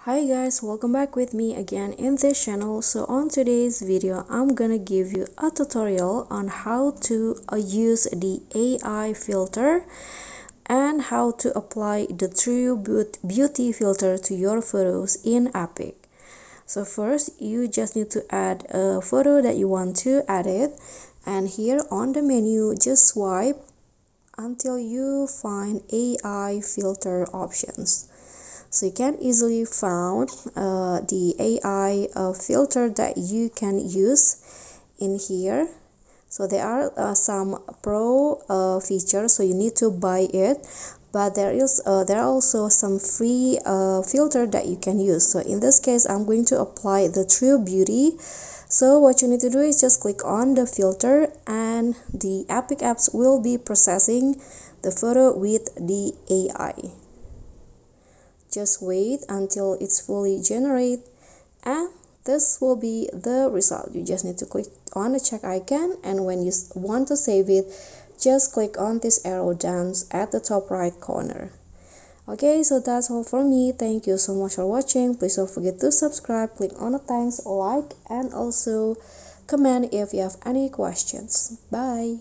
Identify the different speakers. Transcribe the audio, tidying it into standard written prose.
Speaker 1: Hi guys, welcome back with me again in this channel. So on today's video I'm gonna give you a tutorial on how to use the AI filter and how to apply the true beauty filter to your photos in EPIK. So first you just need to add a photo that you want to edit, and here on the menu just swipe until you find AI filter options. So you can easily find the AI filter that you can use in here. So there are some pro features, so you need to buy it, but there are also some free filter that you can use. So in this case I'm going to apply the True Beauty. So what you need to do is just click on the filter and the EPIK apps will be processing the photo with the AI. Just wait until it's fully generated, and this will be the result. You just need to click on the check icon, and when you want to save it, just click on this arrow down at the top right corner. Okay, so that's all for me. Thank you so much for watching. Please don't forget to subscribe, click on the thanks, like, and also comment if you have any questions. Bye.